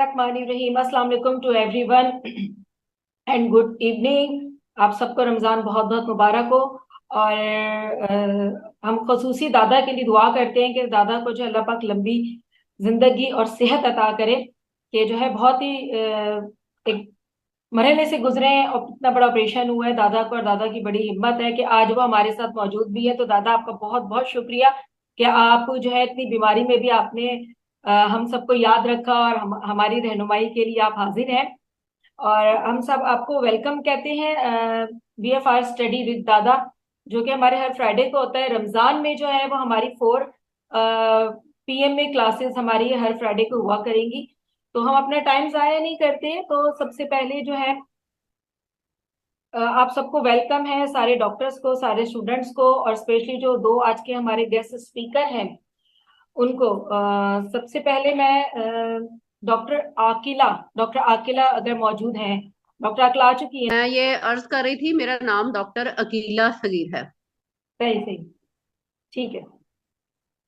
बिस्मिल्लाहिर्रहमानिर्रहीम। अस्सलाम वालेकुम to everyone and good evening. आप सबको रमज़ान बहुत बहुत मुबारक हो। और हम खसूसी दादा के लिए दुआ करते हैं कि दादा को जो अल्लाह पाक लंबी जिंदगी और सेहत अता करे, कि जो है बहुत ही एक मरहले से गुजरे हैं और इतना बड़ा ऑपरेशन हुआ है दादा को, और दादा की बड़ी हिम्मत है कि आज वो हमारे साथ मौजूद भी है। तो दादा आपका बहुत बहुत शुक्रिया कि आप जो है इतनी बीमारी में भी आपने हम सबको याद रखा, और हमारी रहनुमाई के लिए आप हाजिर हैं। और हम सब आपको वेलकम कहते हैं BFR स्टडी विद दादा, जो कि हमारे हर फ्राइडे को होता है। रमजान में जो है वो हमारी 4 PM में क्लासेस हमारी हर फ्राइडे को हुआ करेंगी। तो हम अपना टाइम जाया नहीं करते। तो सबसे पहले जो है आप सबको वेलकम है, सारे डॉक्टर्स को, सारे स्टूडेंट्स को, और स्पेशली जो दो आज के हमारे गेस्ट स्पीकर हैं उनको। सबसे पहले मैं डॉक्टर आकिला अगर मौजूद हैं। डॉक्टर आकिला आ चुकी हैं? मैं ये अर्ज कर रही थी, मेरा नाम डॉक्टर अकीला सगीर है। सही सही, ठीक है।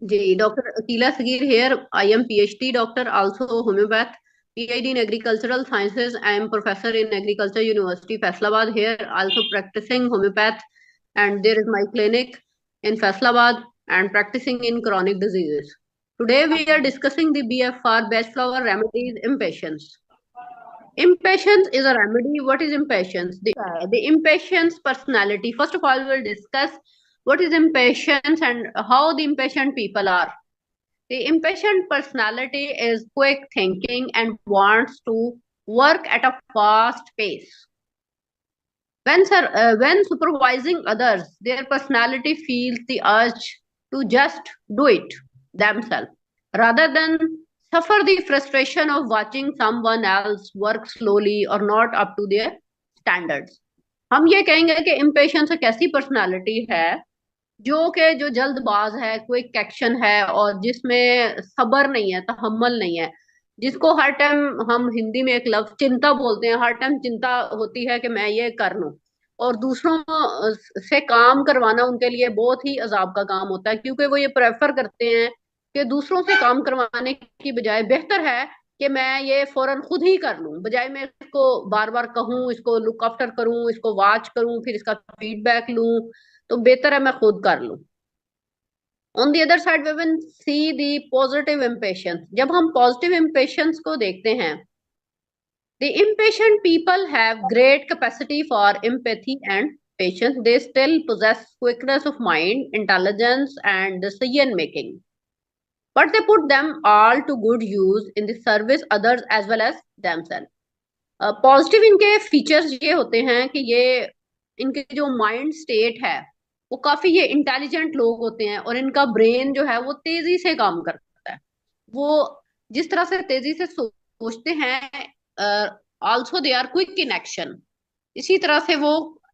जी, doctor Akila Sagir here. I am PhD doctor, also homeopath, PhD in agricultural sciences. I am professor in agriculture university Faisalabad here, also practicing homeopath, and there is my clinic in Faisalabad and practicing in chronic diseases. Today we are discussing the BFR best flower remedies impatience. Impatience is a remedy. What is impatience? The impatience personality. First of all, we will discuss what is impatience and how the impatient people are. The impatient personality is quick thinking and wants to work at a fast pace. When supervising others, their personality feels the urge to just do it themselves rather than suffer the frustration of watching someone else work slowly or not up to their standards. हम ये कहेंगे कि impatience एक ऐसी personality है जो जल्दबाज है, quick action है, और जिसमें सब्र नहीं है, तहम्मुल नहीं है, जिसको हर टाइम, हम हिंदी में एक लफ्ज चिंता बोलते हैं, हर टाइम चिंता होती है कि मैं ये कर लूं। और दूसरों से काम करवाना उनके लिए बहुत ही अजाब का काम होता है, क्योंकि वो ये प्रेफर करते हैं कि दूसरों से काम करवाने की बजाय बेहतर है कि मैं ये फौरन खुद ही कर लूं, बजाय मैं इसको बार बार कहूं, इसको लुक आफ्टर करूं, इसको वॉच करूं, फिर इसका फीडबैक लूं। तो बेहतर है मैं खुद कर लूं। On the other side we will see the positive impatience. जब हम पॉजिटिव इम्पेशंस को देखते हैं, the impatient people have great capacity for empathy and patience. They still possess quickness of mind, intelligence, and decision making, but they put them all to good use in the service others as well as themselves. Positive इनके features ये होते हैं कि ये इनके जो mind state है वो काफी ये इंटेलिजेंट लोग होते हैं, और इनका ब्रेन जो है वो तेजी से काम करता है। वो जिस तरह से तेजी से सोचते हैं, also they are quick in action. इसी तरह से वो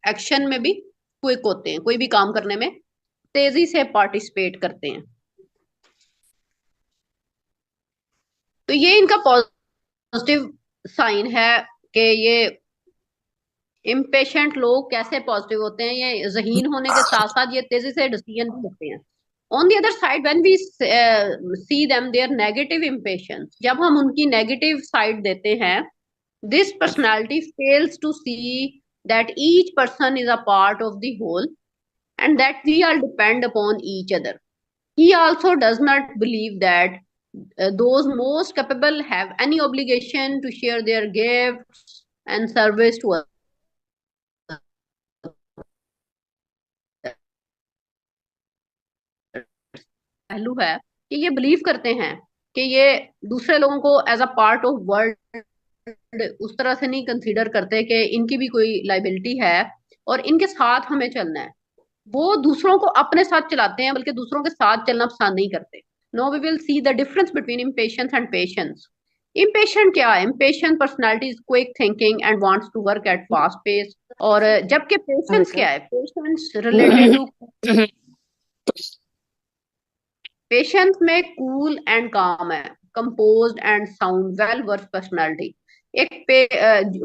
एक्शन में भी क्विक होते हैं, कोई भी काम करने में तेजी से पार्टिसिपेट करते हैं। तो ये इनका पॉजिटिव साइन है कि ये इम्पेशेंट लोग कैसे पॉजिटिव होते हैं। ये जहीन होने के साथ साथ ये तेजी से डिसीजन भी लेते हैं। On the other side when we see them their negative impatience, जब हम उनकी नेगेटिव साइड देते हैं, this personality fails to see that each person is a part of the whole and that we all depend upon each other. He also does not believe that those most capable have any obligation to share their gifts and service to others. पहलू है कि ये believe करते हैं कि ये दूसरे लोगों को as a part of world उस तरह से नहीं कंसीडर करते कि इनकी भी कोई लाइबिलिटी है और इनके साथ हमें चलना है। वो दूसरों को अपने साथ चलाते हैं, बल्कि दूसरों के साथ चलना पसंद नहीं करते। No we will see the difference between impatience and patience. Impatient क्या है? Impatient personality is quick thinking and wants to work at fast pace. और जबकि पेशेंस क्या है? पेशेंस रिलेटेड टू पेशेंस में कूल एंड काम है, composed and sound well verse personality.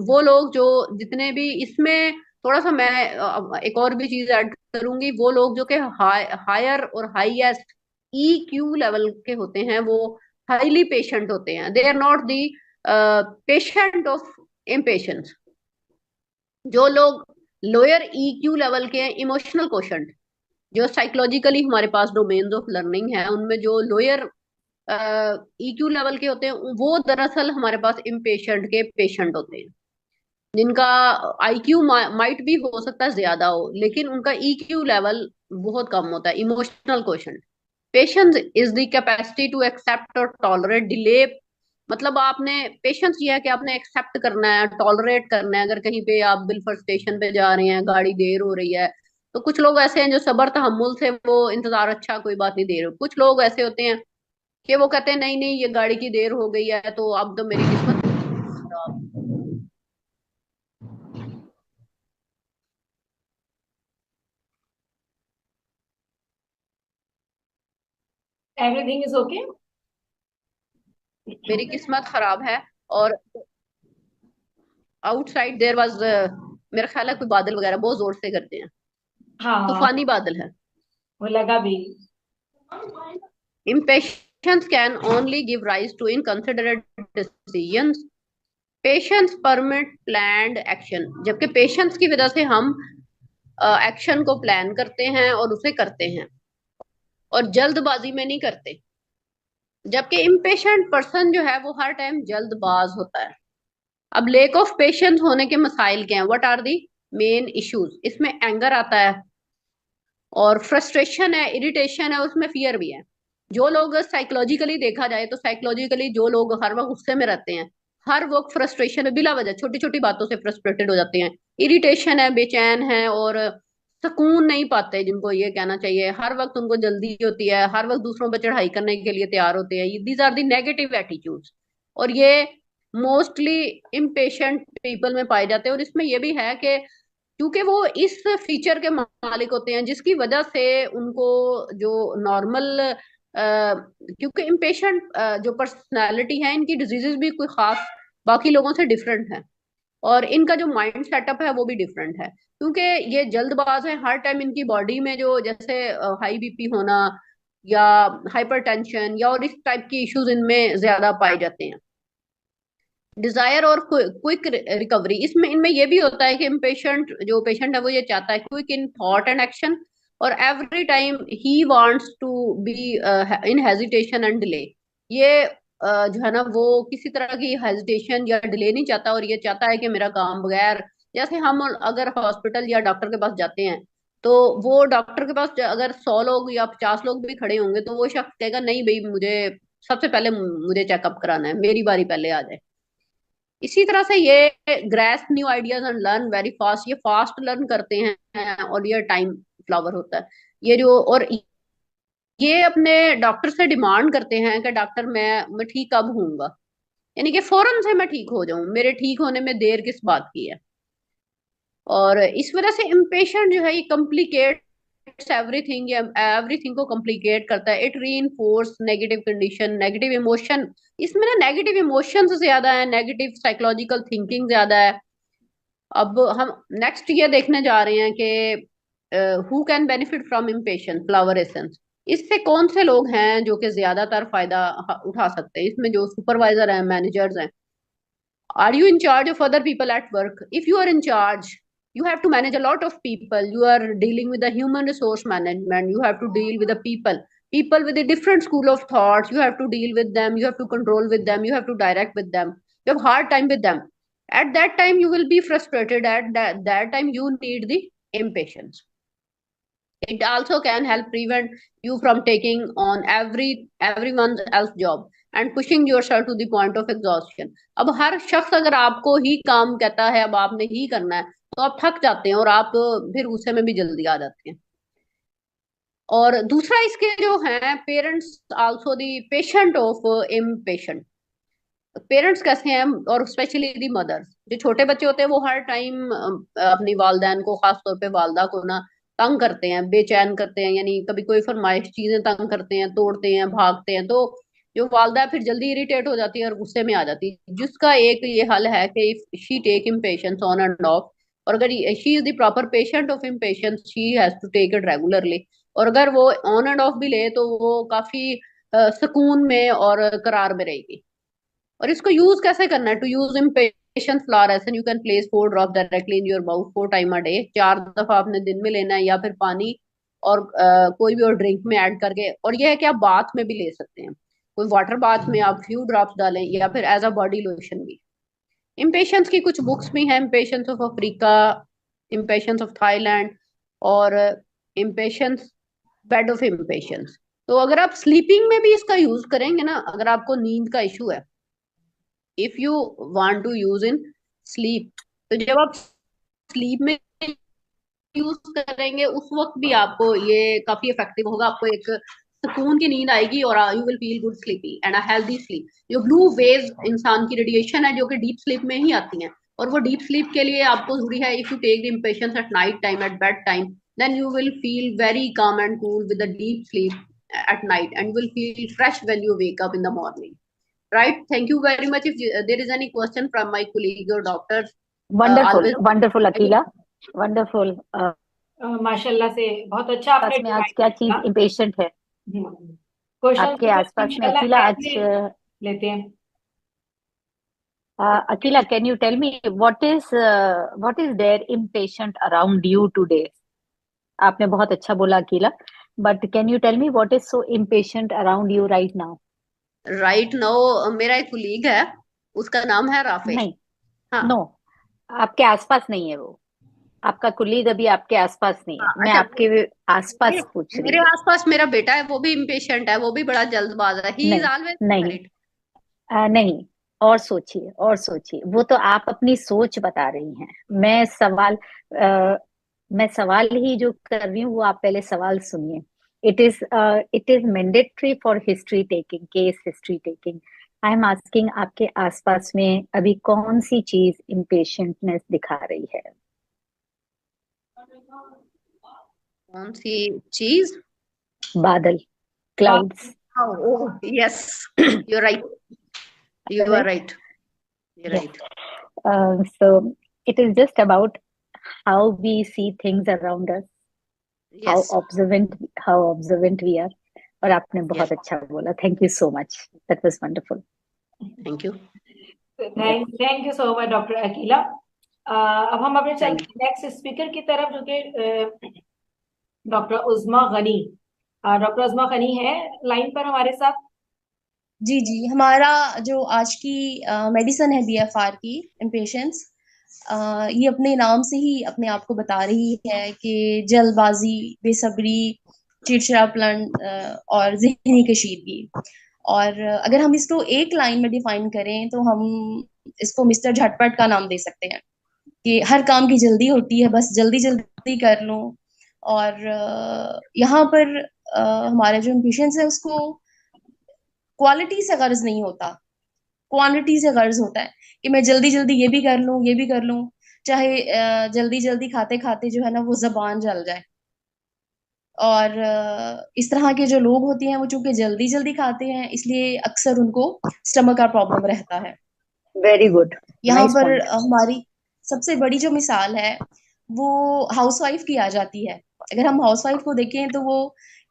वो लोग जो जितने भी इसमें थोड़ा सा मैं एक और भी चीज ऐड करूंगी, वो लोग जो कि हायर और हाईएस्ट EQ लेवल के होते हैं, वो हाईली पेशेंट होते हैं। They are not the patient of impatience, जो लोग लोअर ईक्यू लेवल के हैं, इमोशनल क्वेश्चन, जो साइकोलॉजिकली हमारे पास डोमेन्स ऑफ लर्निंग है, उनमें जो लोअर ईक्यू लेवल के होते हैं, वो दरअसल हमारे पास इम्पेशेंट के पेशेंट होते हैं, जिनका आईक्यू माइट भी हो सकता है ज्यादा हो, लेकिन उनका ईक्यू लेवल बहुत कम होता है। Emotional question, patience is the capacity to accept और टॉलरेट डिले। मतलब आपने पेशेंस ये है कि आपने एक्सेप्ट करना है, टॉलरेट करना है। अगर कहीं पे आप बिलफर स्टेशन पे जा रहे हैं, गाड़ी देर हो रही है, तो कुछ लोग ऐसे हैं जो सबर तहम्मुल से वो इंतजार, अच्छा कोई बात नहीं, देर हो। कुछ लोग ऐसे होते हैं कि वो कहते हैं नहीं नहीं, ये गाड़ी की देर हो गई है तो अब तो मेरी किस्मत खराब। Everything is okay. मेरी किस्मत खराब है। और आउटसाइड देर वाज, मेरा ख्याल है कोई बादल वगैरह बहुत जोर से करते हैं, हाँ, तूफानी बादल है। वो लगा भी। Impatience can only give rise to inconsiderate decisions. Patience permit planned action, जबकि पेशेंस की वजह से हम एक्शन को प्लान करते हैं और उसे करते हैं, और जल्दबाजी में नहीं करते। जबकि इम्पेशेंट पर्सन जो है वो हर टाइम जल्दबाज होता है। अब लेक ऑफ पेशेंस होने के मसाइल क्या हैं? What are the main issues? इसमें एंगर आता है, और फ्रस्ट्रेशन है, इरिटेशन है, उसमें फियर भी है। जो लोग साइकोलॉजिकली देखा जाए तो साइकोलॉजिकली जो लोग हर वक्त गुस्से में रहते हैं, हर वक्त फ्रस्ट्रेशन है, बिला वजह छोटी छोटी बातों से फ्रस्ट्रेटेड हो जाते हैं, इरिटेशन है, बेचैन है, और सुकून नहीं पाते, जिनको ये कहना चाहिए, हर वक्त उनको जल्दी होती है, हर वक्त दूसरों पर चढ़ाई करने के लिए तैयार होते हैं। These are the negative attitudes, और ये मोस्टली इम्पेशेंट पीपल में पाए जाते हैं। और इसमें यह भी है कि क्योंकि वो इस फीचर के मालिक होते हैं जिसकी वजह से उनको जो नॉर्मल, क्योंकि इम्पेशेंट जो पर्सनालिटी है, इनकी डिजीजेस भी कोई खास बाकी लोगों से डिफरेंट है, और इनका जो माइंड सेटअप है वो भी डिफरेंट है। क्योंकि ये जल्दबाज है, हर टाइम इनकी बॉडी में जो जैसे हाई बीपी होना या हाइपरटेंशन या और इस टाइप की इश्यूज इनमें ज्यादा पाए जाते हैं। डिजायर और क्विक रिकवरी, इसमें इनमें ये भी होता है कि इम्पेशेंट जो पेशेंट है वो ये चाहता है quick in thought and action, और every time he wants to be in hesitation and delay. ये जो है ना, वो किसी तरह की हेजिटेशन या डिले नहीं चाहता, और ये चाहता है कि मेरा काम बगैर, जैसे हम अगर हॉस्पिटल या डॉक्टर के पास जाते हैं, तो वो डॉक्टर के पास अगर 100 लोग या 50 लोग भी खड़े होंगे तो वो शख्स कहेगा नहीं भाई, मुझे सबसे पहले मुझे चेकअप कराना है, मेरी बारी पहले आ जाए। इसी तरह से ये grasp new ideas and learn very fast, ये फास्ट लर्न करते हैं, और ये टाइम फ्लावर होता है। ये जो, और ये अपने डॉक्टर से डिमांड करते हैं कि डॉक्टर मैं ठीक कब होऊंगा, यानी कि फौरन से मैं ठीक हो जाऊं, मेरे ठीक होने में देर किस बात की है। और इस वजह से इम्पेशेंट जो है ये कॉम्प्लिकेट्स एवरीथिंग, या एवरीथिंग को कॉम्प्लिकेट करता है। It reinforce negative condition, negative emotion. इसमें ना नेगेटिव इमोशंस ज्यादा है, नेगेटिव साइकोलॉजिकल थिंकिंग ज्यादा है। अब हम नेक्स्ट ये देखने जा रहे हैं कि who can benefit from impatience flower essence. इससे कौन से लोग हैं जो कि ज्यादातर फायदा उठा सकते हैं? इसमें जो सुपरवाइजर हैं, मैनेजर्स हैं। Are you in charge of other people at work? If you are in charge, you have to manage a lot of people. You are dealing with the human resource management. You have to deal with the people with a different school of thoughts. You have to deal with them. You have to control with them. You have to direct with them. You have hard time with them. At that time, you will be frustrated. At that time, you need the impatience. It also can help prevent you from taking on everyone else job and pushing yourself to the point of exhaustion. अब हर शख्स अगर आपको ही काम कहता है, अब आपने ही करना है, तो आप थक जाते हैं, और आप फिर गुस्से में भी जल्दी आ जाते हैं। और दूसरा इसके जो है, parents also the patient of impatient. Parents कैसे हैं, और स्पेशली दी मदर्स, जो छोटे बच्चे होते हैं वो हर टाइम अपनी वालदैन को, खास तौर पे वालदा को ना तंग करते हैं, बेचैन करते हैं, यानी कभी कोई फरमाइश चीजें तंग करते हैं, तोड़ते हैं, भागते हैं, तो जो वालदा है फिर जल्दी इरिटेट हो जाती है और गुस्से में आ जाती है, जिसका एक ये हल है कि if she take impatience on and off, और अगर she is the proper patient of impatience, she has to take it regularly. और अगर वो ऑन एंड ऑफ भी ले तो वो काफी सुकून में और करार में रहेगी। और इसको यूज कैसे करना है? To use impatience flower essence you can place 4 drop directly in your mouth 4 time a day. 4 दफा आपने दिन में लेना है, या फिर पानी और कोई भी और ड्रिंक में ऐड करके। और ये है कि आप बाथ में भी ले सकते हैं, कोई वाटर बाथ में आप फ्यू ड्रॉप्स डालें, या फिर एज अ बॉडी लोशन भी। इम्पेशंस की कुछ बुक्स भी हैं, impatience of Africa, impatience of Thailand, और इम्पेशंस, बेड ऑफ इम्पेशंस। तो अगर आप स्लीपिंग में भी इसका यूज करेंगे ना, अगर आपको नींद का इशू है, if you want to use in sleep, तो जब आप स्लीप में यूज करेंगे उस वक्त भी आपको ये काफी इफेक्टिव होगा। आपको एक सुकून की नींद आएगी और you will feel good sleepy and a healthy sleep. जो ब्लू वेव इंसान की रेडिएशन है जो कि डीप स्लीप में ही आती हैं, और वो डीप स्लीप के लिए आपको जरूरी है, if you take the impatience at night time, at bed time, then you will feel very calm and cool with a deep sleep at night, and will feel fresh when you wake up in the morning. Right? Thank you very much. If there is any question from my colleague or doctors, wonderful always wonderful I will. Akila, wonderful. माशाल्लाह से बहुत अच्छा आपने आसपास में आज define क्या किया। चीज इम्पेशेंट है क्वेश्चन आपके आसपास में इंशाल्लाह अकीला एंड आज? में लेते हैं। Akila, can you tell me what is there impatient around you today? आपने बहुत अच्छा बोला Akila, but can you tell me what is so impatient around you right now? Right now मेरा एक कुलीग है, उसका नाम है राफे। नहीं, हाँ। नो, आपके आसपास नहीं है वो। आपका कुलीग अभी आपके आसपास नहीं है, हाँ, मैं अच्छा। आपके मेरे, आसपास पूछ रही मेरे हूँ। आसपास मेरा बेटा है, वो भी इम्पेशेंट है, वो भी बड़ा जल्दबाज है। ही इज नहीं, ऑलवेज नहीं, हरिड। नहीं, और सोचिए और सोचिए। वो तो आप अपनी सोच बता रही हैं। आ, मैं सवाल ही जो कर रही हूँ वो आप पहले सवाल सुनिए। It is mandatory for history taking, case history taking. I am asking, आपके आसपास में अभी कौन सी चीज इम्पेशेंटनेस दिखा रही है? कौन सी चीज? बादल, clouds. Yes, you right, you are right, right, you yes. Right. So it is just about how we see things around us, how yes, observant how observant we are. और आपने यस, बहुत अच्छा बोला, thank you so much, that was wonderful. Thank you, yes, thank you so much doctor Akila. अब हम अपने thank चलते हैं नेक्स्ट स्पीकर की तरफ, जो कि डॉक्टर उज़मा गनी। डॉक्टर उज़मा गनी है लाइन पर हमारे साथ। जी जी, हमारा जो आज की मेडिसिन है बीएफआर की, इम्पेशेंस, ये अपने नाम से ही अपने आप को बता रही है कि जल्दबाजी, बेसब्री, चिड़चिड़ापन और जहनी कशीदगी। और अगर हम इसको एक लाइन में डिफाइन करें तो हम इसको मिस्टर झटपट का नाम दे सकते हैं, कि हर काम की जल्दी होती है, बस जल्दी जल्दी कर लो। और यहाँ पर हमारे जो इम्पेशेंस है उसको क्वालिटी से गर्ज नहीं होता, क्वांटिटी से गर्ज होता है, कि मैं जल्दी जल्दी ये भी कर लूं, ये भी कर लूं, चाहे जल्दी जल्दी खाते खाते जो है ना वो जबान जल जाए। और इस तरह के जो लोग होते हैं वो चूंकि जल्दी जल्दी खाते हैं, इसलिए अक्सर उनको स्टमक का प्रॉब्लम रहता है। वेरी गुड, यहाँ नाइस पर पॉइंट। हमारी सबसे बड़ी जो मिसाल है वो हाउसवाइफ की आ जाती है। अगर हम हाउसवाइफ को देखें तो वो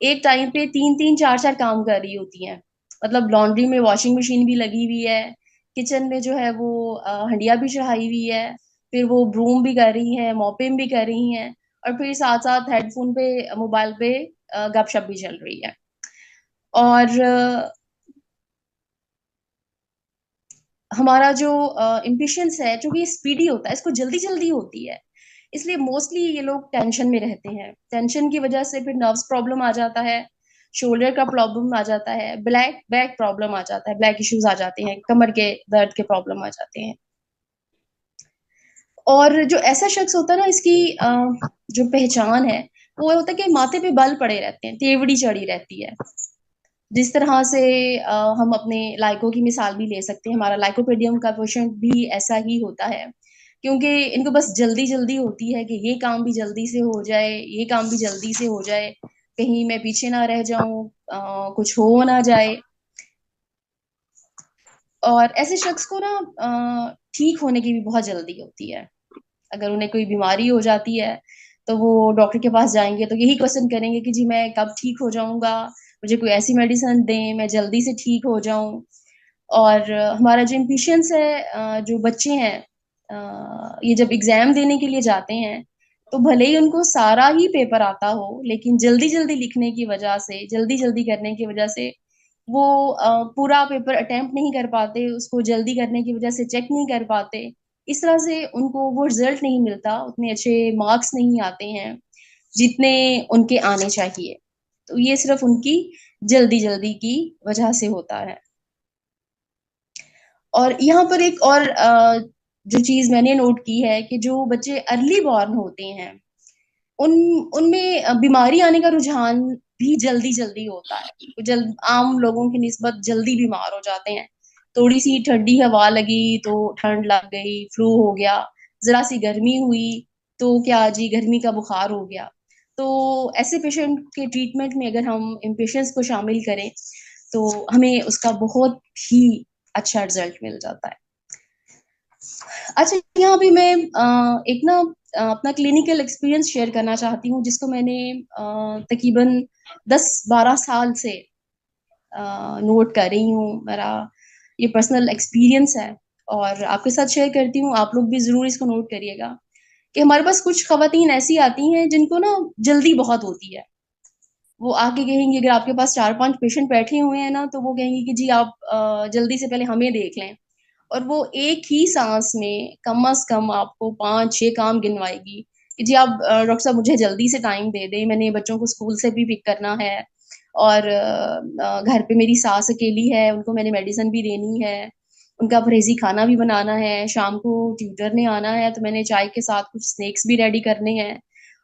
एक टाइम पे तीन तीन चार चार काम कर रही होती हैं। मतलब लॉन्ड्री में वॉशिंग मशीन भी लगी हुई है, किचन में जो है वो हंडिया भी चढ़ाई हुई है, फिर वो ब्रूम भी कर रही हैं, मॉपिंग भी कर रही हैं, और फिर साथ साथ हेडफोन पे, मोबाइल पे गपशप भी चल रही है। और हमारा जो इम्पेशेंस है, जो कि स्पीडी होता है, इसको जल्दी जल्दी होती है, इसलिए मोस्टली ये लोग टेंशन में रहते हैं। टेंशन की वजह से फिर नर्व्स प्रॉब्लम आ जाता है, शोल्डर का प्रॉब्लम आ जाता है, ब्लैक बैक प्रॉब्लम आ जाता है, ब्लैक इश्यूज आ जाते हैं, कमर के दर्द के प्रॉब्लम आ जाते हैं। और जो ऐसा शख्स होता है ना, इसकी जो पहचान है वो होता है कि माथे पे बल पड़े रहते हैं, तेवड़ी चढ़ी रहती है। जिस तरह से हम अपने लाइको की मिसाल भी ले सकते हैं, हमारा लाइकोपेडियम का कोएफिशिएंट भी ऐसा ही होता है, क्योंकि इनको बस जल्दी जल्दी होती है कि ये काम भी जल्दी से हो जाए, ये काम भी जल्दी से हो जाए, कहीं मैं पीछे ना रह जाऊं, कुछ हो ना जाए। और ऐसे शख्स को ना ठीक होने की भी बहुत जल्दी होती है। अगर उन्हें कोई बीमारी हो जाती है तो वो डॉक्टर के पास जाएंगे तो यही क्वेश्चन करेंगे कि जी मैं कब ठीक हो जाऊंगा, मुझे कोई ऐसी मेडिसिन दें मैं जल्दी से ठीक हो जाऊं। और हमारा जो इम्पेशेंस है, जो बच्चे हैं, ये जब एग्जाम देने के लिए जाते हैं तो भले ही उनको सारा ही पेपर आता हो, लेकिन जल्दी जल्दी लिखने की वजह से, जल्दी जल्दी करने की वजह से वो पूरा पेपर अटेम्प्ट नहीं कर पाते, उसको जल्दी करने की वजह से चेक नहीं कर पाते। इस तरह से उनको वो रिजल्ट नहीं मिलता, उतने अच्छे मार्क्स नहीं आते हैं जितने उनके आने चाहिए। तो ये सिर्फ उनकी जल्दी जल्दी की वजह से होता है। और यहाँ पर एक और जो चीज मैंने नोट की है कि जो बच्चे अर्ली बॉर्न होते हैं उन उनमें बीमारी आने का रुझान भी जल्दी जल्दी होता है। वो जल्द आम लोगों की निस्बत जल्दी बीमार हो जाते हैं। थोड़ी सी ठंडी हवा लगी तो ठंड लग गई, फ्लू हो गया। जरा सी गर्मी हुई तो क्या जी, गर्मी का बुखार हो गया। तो ऐसे पेशेंट के ट्रीटमेंट में अगर हम इम्पेशेंस को शामिल करें तो हमें उसका बहुत ही अच्छा रिजल्ट मिल जाता है। अच्छा, यहाँ भी मैं एक ना अपना क्लिनिकल एक्सपीरियंस शेयर करना चाहती हूँ, जिसको मैंने तकरीबन 10-12 साल से नोट कर रही हूँ। मेरा ये पर्सनल एक्सपीरियंस है और आपके साथ शेयर करती हूँ। आप लोग भी जरूर इसको नोट करिएगा कि हमारे पास कुछ खवातीन ऐसी आती हैं जिनको ना जल्दी बहुत होती है। वो आके कहेंगी, अगर आपके पास 4-5 पेशेंट बैठे हुए हैं ना, तो वो कहेंगी कि जी आप जल्दी से पहले हमें देख लें। और वो एक ही सांस में कम से कम आपको 5-6 काम गिनवाएगी कि जी आप डॉक्टर साहब मुझे जल्दी से टाइम दे दें, मैंने बच्चों को स्कूल से भी पिक करना है और घर पे मेरी सास अकेली है, उनको मैंने मेडिसिन भी देनी है, उनका परहेजी खाना भी बनाना है, शाम को ट्यूटर ने आना है तो मैंने चाय के साथ कुछ स्नैक्स भी रेडी करने हैं।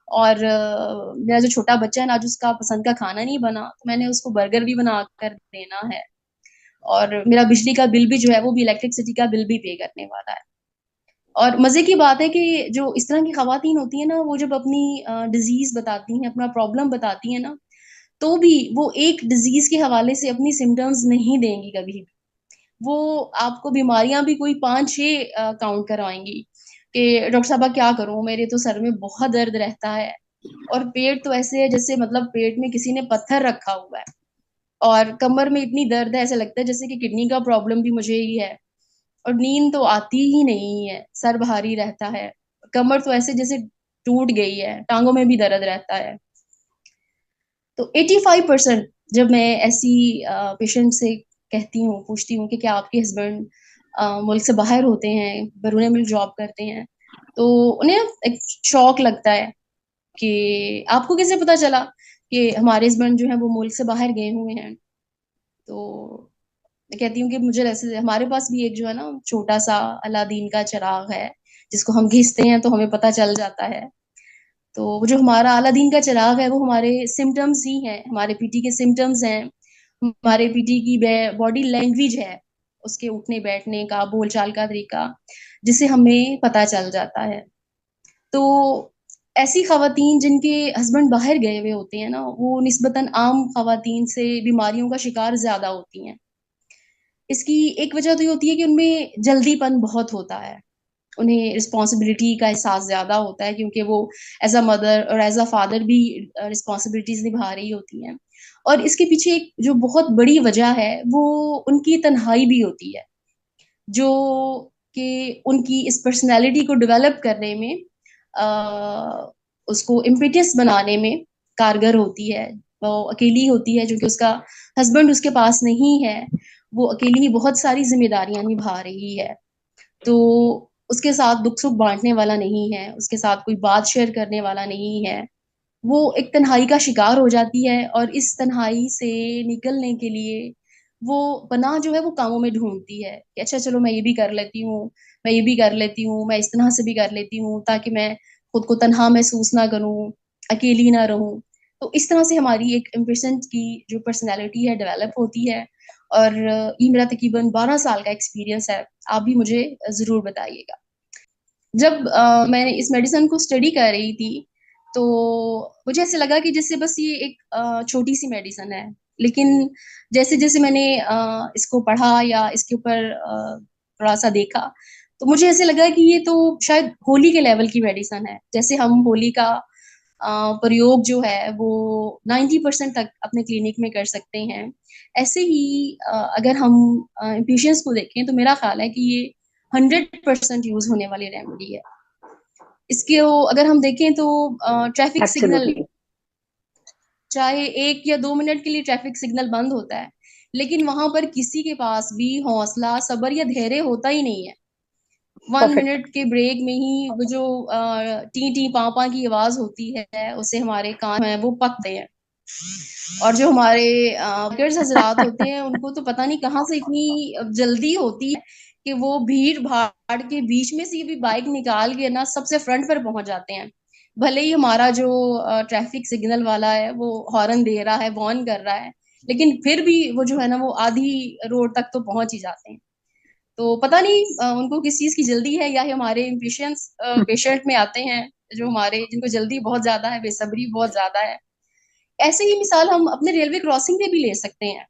और मेरा जो छोटा बच्चा है ना, आज उसका पसंद का खाना नहीं बना तो मैंने उसको बर्गर भी बना कर देना है। और मेरा बिजली का बिल भी जो है वो भी इलेक्ट्रिसिटी का बिल भी पे करने वाला है। और मजे की बात है कि जो इस तरह की खवातीन होती है ना, वो जब अपनी डिजीज बताती हैं, अपना प्रॉब्लम बताती हैं ना, तो भी वो एक डिजीज के हवाले से अपनी सिम्टम्स नहीं देंगी कभी भी। वो आपको बीमारियां भी कोई 5-6 काउंट करवाएंगी कि डॉक्टर साहब क्या करूं, मेरे तो सर में बहुत दर्द रहता है और पेट तो ऐसे है जैसे मतलब पेट में किसी ने पत्थर रखा हुआ है, और कमर में इतनी दर्द है ऐसा लगता है जैसे कि किडनी का प्रॉब्लम भी मुझे ही है, और नींद तो आती ही नहीं है, सर भारी रहता है, कमर तो ऐसे जैसे टूट गई है, टांगों में भी दर्द रहता है। तो 85% जब मैं ऐसी पेशेंट से कहती हूँ, पूछती हूँ कि क्या आपके हस्बैंड मुल्क से बाहर होते हैं, बैरून मुल्क जॉब करते हैं, तो उन्हें एक शौक लगता है कि आपको कैसे पता चला कि हमारे हस्बैंड जो है वो मुल्क से बाहर गए हुए हैं। तो मैं कहती हूँ कि मुझे ऐसे, हमारे पास भी एक जो है ना छोटा सा अलादीन का चिराग है, जिसको हम घिसते हैं तो हमें पता चल जाता है। तो वो जो हमारा अलादीन का चिराग है वो हमारे सिम्टम्स ही हैं, हमारे पीटी के सिम्टम्स हैं, हमारे पीटी की बॉडी लैंग्वेज है, उसके उठने बैठने का, बोलचाल का तरीका, जिससे हमें पता चल जाता है। तो ऐसी खवातीन जिनके हस्बैंड बाहर गए हुए होते हैं ना, वो निस्बतन आम खवातीन से बीमारियों का शिकार ज्यादा होती हैं। इसकी एक वजह तो ये होती है कि उनमें जल्दीपन बहुत होता है, उन्हें रिस्पॉन्सिबिलिटी का एहसास ज्यादा होता है, क्योंकि वो एज अ मदर और एज अ फादर भी रिस्पॉन्सिबिलिटीज निभा रही होती हैं। और इसके पीछे एक जो बहुत बड़ी वजह है वो उनकी तन्हाई भी होती है, जो कि उनकी इस पर्सनैलिटी को डेवलप करने में, उसको इम्पिटियस बनाने में कारगर होती है। वो अकेली होती है क्योंकि उसका हस्बैंड उसके पास नहीं है, वो अकेली ही बहुत सारी जिम्मेदारियां निभा रही है। तो उसके साथ दुख सुख बांटने वाला नहीं है, उसके साथ कोई बात शेयर करने वाला नहीं है। वो एक तन्हाई का शिकार हो जाती है और इस तन्हाई से निकलने के लिए वो पनाह जो है वो कामों में ढूंढती है कि अच्छा चलो मैं ये भी कर लेती हूँ, मैं ये भी कर लेती हूँ, मैं इस तरह से भी कर लेती हूँ, ताकि मैं खुद को तन्हा महसूस ना करूँ, अकेली ना रहूँ। तो इस तरह से हमारी एक इम्प्रेशन की जो पर्सनैलिटी है डेवलप होती है। और ये मेरा तकरीबन 12 साल का एक्सपीरियंस है। आप भी मुझे जरूर बताइएगा। जब मैंने इस मेडिसिन को स्टडी कर रही थी तो मुझे ऐसे लगा कि जैसे बस ये एक छोटी सी मेडिसिन है, लेकिन जैसे जैसे मैंने इसको पढ़ा या इसके ऊपर थोड़ा सा देखा, तो मुझे ऐसे लगा कि ये तो शायद होली के लेवल की मेडिसिन है। जैसे हम होली का प्रयोग जो है वो 90% तक अपने क्लिनिक में कर सकते हैं। ऐसे ही अगर हम पेशेंट्स को देखें तो मेरा ख्याल है कि ये 100% यूज होने वाली रेमेडी है। इसके अगर हम देखें तो ट्रैफिक सिग्नल, एब्सोल्युटली। चाहे 1 या 2 मिनट के लिए ट्रैफिक सिग्नल बंद होता है, लेकिन वहां पर किसी के पास भी हौसला, सब्र या धैर्य होता ही नहीं है। 1 मिनट परफेक्ट। के ब्रेक में ही वो जो टी टी पापा की आवाज होती है, उससे हमारे कान हैं वो पकते हैं। और जो हमारे वर्कर्स हजरात होते हैं, उनको तो पता नहीं कहाँ से इतनी जल्दी होती है कि वो भीड़ भाड़ के बीच में से भी बाइक निकाल के ना सबसे फ्रंट पर पहुंच जाते हैं। भले ही हमारा जो ट्रैफिक सिग्नल वाला है वो हॉर्न दे रहा है, वॉर्न कर रहा है, लेकिन फिर भी वो जो है ना वो आधी रोड तक तो पहुंच ही जाते हैं। तो पता नहीं उनको किस चीज की जल्दी है, या ये हमारे पेशेंट्स पेशेंट में आते हैं जो हमारे, जिनको जल्दी बहुत ज्यादा है, बेसब्री बहुत ज्यादा है। ऐसे ही मिसाल हम अपने रेलवे क्रॉसिंग पे भी ले सकते हैं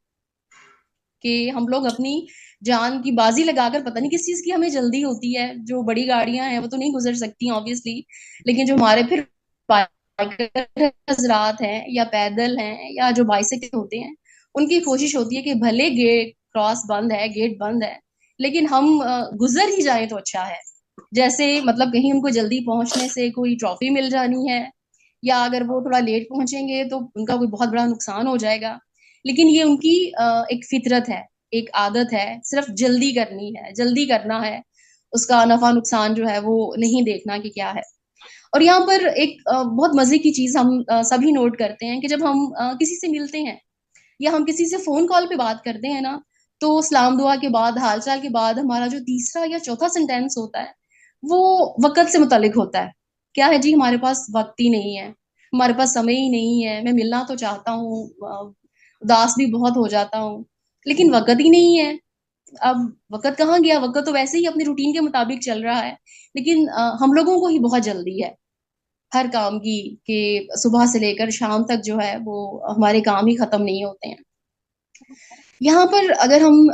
कि हम लोग अपनी जान की बाजी लगाकर, पता नहीं किस चीज की हमें जल्दी होती है। जो बड़ी गाड़ियां हैं वो तो नहीं गुजर सकती ऑब्वियसली, लेकिन जो हमारे फिर बाइकर हजरात हैं या पैदल हैं या जो बाइसाइकिल होते हैं, उनकी कोशिश होती है कि भले गेट क्रॉस बंद है, गेट बंद है, लेकिन हम गुजर ही जाए तो अच्छा है। जैसे मतलब कहीं उनको जल्दी पहुंचने से कोई ट्रॉफी मिल जानी है, या अगर वो थोड़ा लेट पहुंचेंगे तो उनका कोई बहुत बड़ा नुकसान हो जाएगा। लेकिन ये उनकी एक फितरत है, एक आदत है, सिर्फ जल्दी करनी है, जल्दी करना है, उसका नफा नुकसान जो है वो नहीं देखना कि क्या है। और यहाँ पर एक बहुत मजे की चीज हम सभी नोट करते हैं कि जब हम किसी से मिलते हैं या हम किसी से फोन कॉल पे बात करते हैं ना, तो सलाम दुआ के बाद, हालचाल के बाद, हमारा जो तीसरा या चौथा सेंटेंस होता है वो वक्त से मुतालिक होता है। क्या है जी, हमारे पास वक्त ही नहीं है, हमारे पास समय ही नहीं है, मैं मिलना तो चाहता हूँ, उदास भी बहुत हो जाता हूँ, लेकिन वक्त ही नहीं है। अब वक्त कहाँ गया? वक्त तो वैसे ही अपनी रूटीन के मुताबिक चल रहा है, लेकिन हम लोगों को ही बहुत जल्दी है हर काम की, कि सुबह से लेकर शाम तक जो है वो हमारे काम ही खत्म नहीं होते हैं। यहाँ पर अगर हम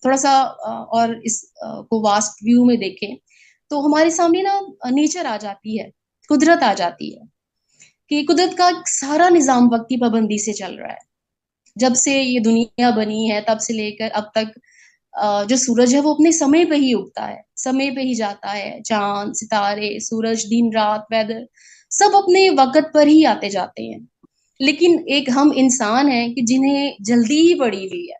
थोड़ा सा और इस को वास्ट व्यू में देखें, तो हमारे सामने ना नेचर आ जाती है, कुदरत आ जाती है, कि कुदरत का सारा निजाम वक्त की पाबंदी से चल रहा है। जब से ये दुनिया बनी है तब से लेकर अब तक जो सूरज है वो अपने समय पे ही उगता है, समय पे ही जाता है। चांद, सितारे, सूरज, दिन रात, वेदर, सब अपने वक्त पर ही आते जाते हैं। लेकिन एक हम इंसान हैं कि जिन्हें जल्दी ही पड़ी हुई है।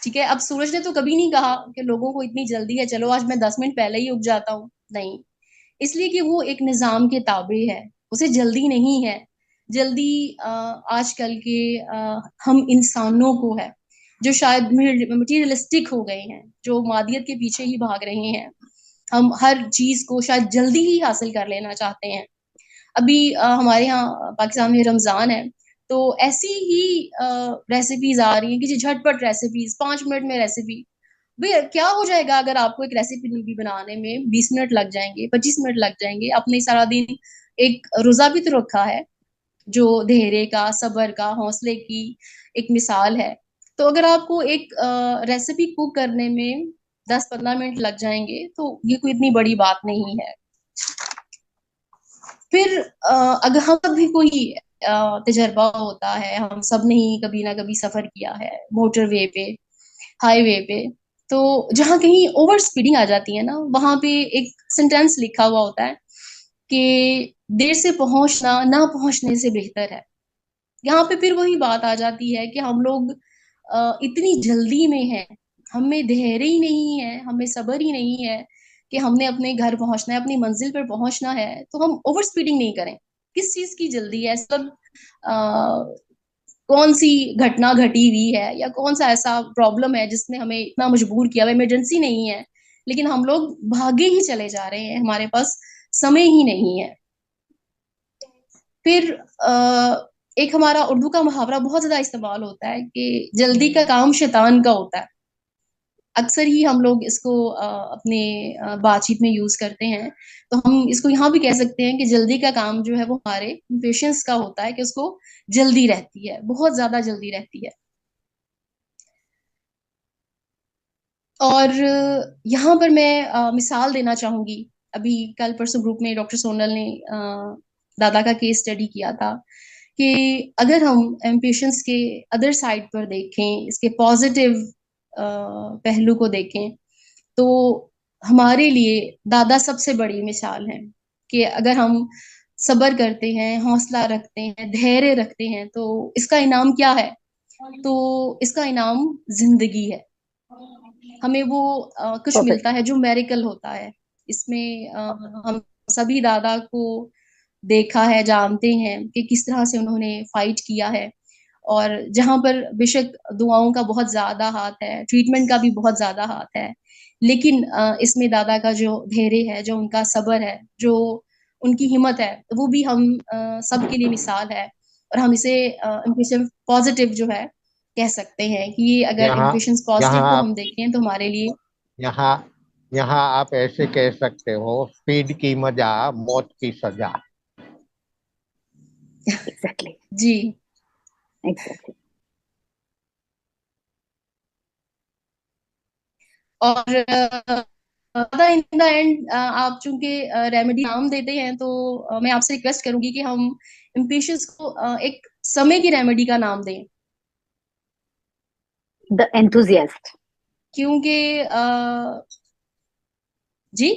ठीक है, अब सूरज ने तो कभी नहीं कहा कि लोगों को इतनी जल्दी है, चलो आज मैं 10 मिनट पहले ही उग जाता हूँ। नहीं, इसलिए कि वो एक निजाम के ताबे है, उसे जल्दी नहीं है। जल्दी आजकल के हम इंसानों को है, जो शायद मटीरियलिस्टिक हो गए हैं, जो मादियत के पीछे ही भाग रहे हैं। हम हर चीज को शायद जल्दी ही हासिल कर लेना चाहते हैं। अभी हमारे यहाँ पाकिस्तान में रमजान है, तो ऐसी ही रेसिपीज आ रही हैं कि जी झटपट रेसिपीज, 5 मिनट में रेसिपी। भैया क्या हो जाएगा अगर आपको एक रेसिपी भी बनाने में 20 मिनट लग जाएंगे, 25 मिनट लग जाएंगे? आपने सारा दिन एक रोजा भी तो रखा है, जो धैर्य का, सब्र का, हौसले की एक मिसाल है। तो अगर आपको एक रेसिपी कुक करने में 10-15 मिनट लग जाएंगे तो ये कोई इतनी बड़ी बात नहीं है। फिर अगर हम भी कोई तजर्बा होता है, हम सब ने ही कभी ना कभी सफर किया है मोटरवे पे, हाईवे पे, तो जहाँ कहीं ओवर स्पीडिंग आ जाती है ना, वहां पे एक सेंटेंस लिखा हुआ होता है कि देर से पहुंचना ना पहुंचने से बेहतर है। यहाँ पे फिर वही बात आ जाती है कि हम लोग इतनी जल्दी में हैं, हमें धैर्य ही नहीं है, हमें सब्र ही नहीं है कि हमने अपने घर पहुंचना है, अपनी मंजिल पर पहुंचना है, तो हम ओवर स्पीडिंग नहीं करें। किस चीज की जल्दी है? सब कौन सी घटना घटी हुई है या कौन सा ऐसा प्रॉब्लम है जिसने हमें इतना मजबूर किया? इमरजेंसी नहीं है, लेकिन हम लोग भागे ही चले जा रहे हैं, हमारे पास समय ही नहीं है। फिर एक हमारा उर्दू का मुहावरा बहुत ज्यादा इस्तेमाल होता है कि जल्दी का काम शैतान का होता है। अक्सर ही हम लोग इसको अपने बातचीत में यूज करते हैं। तो हम इसको यहाँ भी कह सकते हैं कि जल्दी का काम जो है वो हमारे पेशेंस का होता है, कि उसको जल्दी रहती है, बहुत ज्यादा जल्दी रहती है। और यहाँ पर मैं मिसाल देना चाहूंगी। अभी कल परसों ग्रुप में डॉक्टर सोनल ने दादा का केस स्टडी किया था कि अगर हम एम्बिशंस के अदर साइड पर देखें, इसके पॉजिटिव पहलू को देखें, तो हमारे लिए दादा सबसे बड़ी मिसाल है कि अगर हम सब्र करते हैं, हौसला रखते हैं, धैर्य रखते हैं, तो इसका इनाम क्या है? तो इसका इनाम जिंदगी है। हमें वो कुछ परफेक्ट। मिलता है जो मेरिकल होता है। इसमें हम सभी दादा को देखा है, जानते हैं कि किस तरह से उन्होंने फाइट किया है, और जहां पर बेशक दुआओं का बहुत ज्यादा हाथ है, ट्रीटमेंट का भी बहुत ज्यादा हाथ है, लेकिन इसमें दादा का जो धैर्य है, जो उनका सब्र है, जो उनकी हिम्मत है, वो भी हम सबके लिए मिसाल है। और हम इसे इम्प्रेशन पॉजिटिव जो है कह सकते हैं कि ये अगर यहाँ इम्प्रेशन यहाँ पॉजिटिव को हम आप देखें तो हमारे लिए। यहाँ यहाँ आप ऐसे कह सकते हो, स्पीड की मजा, मौत की सजा। एग्जैक्टली। जी। एग्जैक्टली। और इन द एंड आप चूंकि रेमेडी नाम देते हैं, तो मैं आपसे रिक्वेस्ट करूंगी कि हम इम्पेशंस को एक समय की रेमेडी का नाम दें, द एंथुजियास्ट। क्योंकि जी,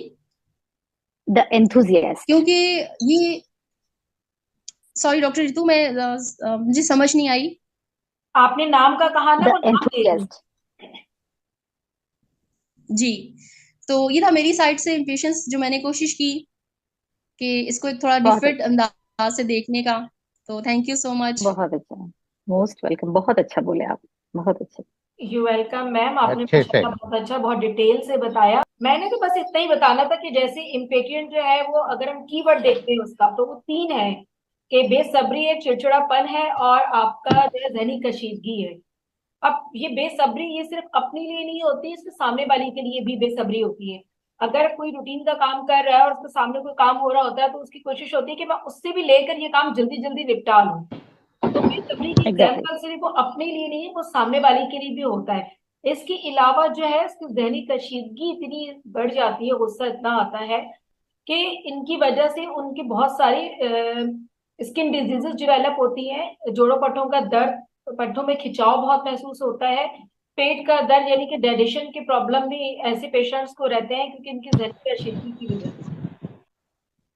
द एंथुजियास्ट। क्योंकि ये, सॉरी डॉक्टर रितु, मैं मुझे समझ नहीं आई। आपने नाम का कहा ना, द वो नाम दे दूं? एंथुजियास्ट। जी, तो ये था मेरी साइड से इम्पेशंस, जो मैंने कोशिश की कि इसको एक थोड़ा बहुत डिफरेंट अच्छा। अंदाज से देखने का। तो थैंक यू सो मच। बहुत अच्छा। Most welcome. बहुत अच्छा बोले आप। बहुत अच्छा। यू वेलकम मैम, आपने अच्छे से। माशाल्लाह बहुत अच्छा, बहुत डिटेल से बताया। मैंने तो बस इतना ही बताना था कि जैसे इम्पेटिएंट जो है वो, अगर हम कीवर्ड देखते हैं उसका, तो वो तीन है कि बेसब्री है, चिड़चिड़ापन है, और आपका जो है जहनी कशीदगी है। अब ये बेसब्री ये सिर्फ अपने लिए नहीं होती, इसके सामने वाले के लिए भी बेसब्री होती है। अगर कोई रूटीन का काम कर रहा है और उसके सामने कोई काम हो रहा होता है, तो उसकी कोशिश होती है कि मैं उससे भी लेकर ये काम जल्दी जल्दी निपटा लूं। तो बेसब्री की एग्जैक्टली। एग्जाम्पल सिर्फ वो अपने लिए नहीं है, वो सामने वाले के लिए भी होता है। इसके अलावा जो है, इसकी जहनी कशीदगी इतनी बढ़ जाती है, गुस्सा इतना आता है कि इनकी वजह से उनकी बहुत सारी स्किन डिजीजेस डेवलप होती हैं। जोड़ों पट्टों का दर्द, पट्टों में खिंचाव बहुत महसूस होता है। पेट का दर्द यानी कि डाइजेशन की प्रॉब्लम भी ऐसे पेशेंट्स को रहते हैं, क्योंकि इनकी जहनी कशीदगी की वजह से।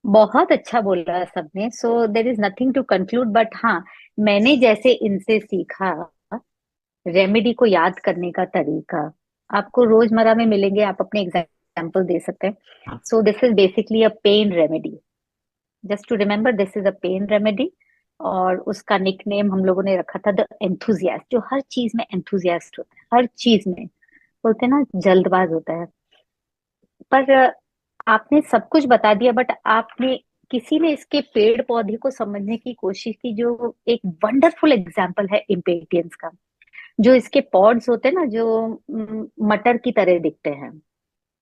बहुत अच्छा बोला सबने। So there is nothing to conclude, but हाँ, मैंने जैसे इनसे सीखा रेमेडी को याद करने का तरीका, आपको रोजमर्रा में मिलेंगे, आप अपने एग्जाम्पल दे सकते हैं। So this is basically a pain remedy. Just to remember, this is a pain remedy. और उसका निकनेम हम लोगों ने रखा था द एंथुजियास्ट। जो हर चीज में एंथुजियास्ट होता है, हर चीज में, बोलते हैं ना, जल्दबाज होता है। पर आपने सब कुछ बता दिया, बट आपने, किसी ने इसके पेड़ पौधे को समझने की कोशिश की, जो एक वंडरफुल एग्जाम्पल है इम्पेटियंस का। जो इसके पॉड्स होते हैं ना, जो मटर की तरह दिखते हैं,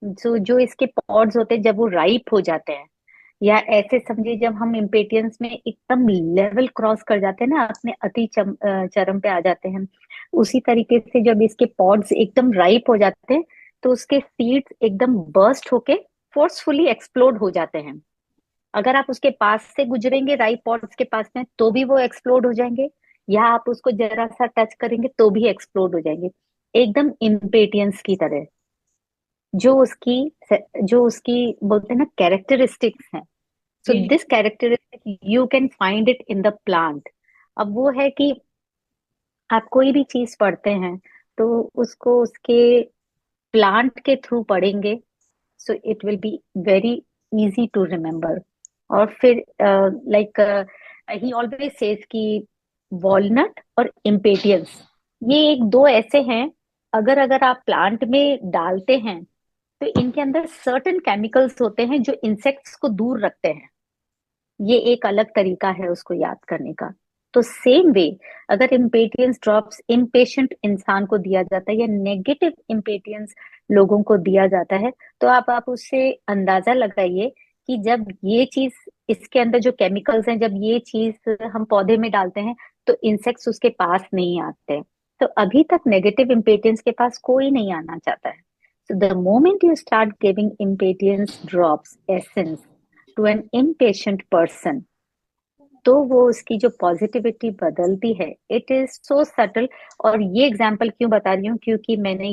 जो इसके पॉड्स होते हैं, जब वो राइप हो जाते हैं, या ऐसे समझिए जब हम इम्पेटियंस में एकदम लेवल क्रॉस कर जाते हैं ना, अपने चरम पे आ जाते हैं, उसी तरीके से जब इसके पॉड्स एकदम राइप हो जाते हैं, तो उसके सीड्स एकदम बर्स्ट होके फोर्सफुली एक्सप्लोड हो जाते हैं। अगर आप उसके पास से गुजरेंगे, राइप पॉड्स के पास में, तो भी वो एक्सप्लोड हो जाएंगे, या आप उसको जरा सा टच करेंगे तो भी एक्सप्लोड हो जाएंगे, एकदम इम्पेटियंस की तरह। जो उसकी जो उसकी बोलते हैं ना कैरेक्टरिस्टिक्स हैं। सो जी जी। This characteristic you can find it in the plant. अब वो है कि आप कोई भी चीज पढ़ते हैं, तो उसको उसके प्लांट के थ्रू पढ़ेंगे, so it will be very easy to remember. और फिर लाइक ही ऑलवेज सेज कि वॉलनट और इम्पेटियंस, ये एक दो ऐसे हैं, अगर अगर आप प्लांट में डालते हैं, तो इनके अंदर सर्टेन केमिकल्स होते हैं जो इंसेक्ट्स को दूर रखते हैं। ये एक अलग तरीका है उसको याद करने का। तो सेम वे, अगर इम्पेटियंस ड्रॉप्स इम्पेशेंट इंसान को दिया जाता है, या नेगेटिव इम्पेटियंस लोगों को दिया जाता है, तो आप उससे अंदाजा लगाइए कि जब ये चीज, इसके अंदर जो केमिकल्स हैं, जब ये चीज हम पौधे में डालते हैं, तो इंसेक्ट्स उसके पास नहीं आते। तो अभी तक नेगेटिव इम्पेटियंस के पास कोई नहीं आना चाहता है। So the moment you start giving impatience drops essence to an impatient person, तो वो उसकी जो पॉजिटिविटी बदलती है, इट इज सो सटल। और ये एग्जाम्पल क्यों बता रही हूँ, क्योंकि मैंने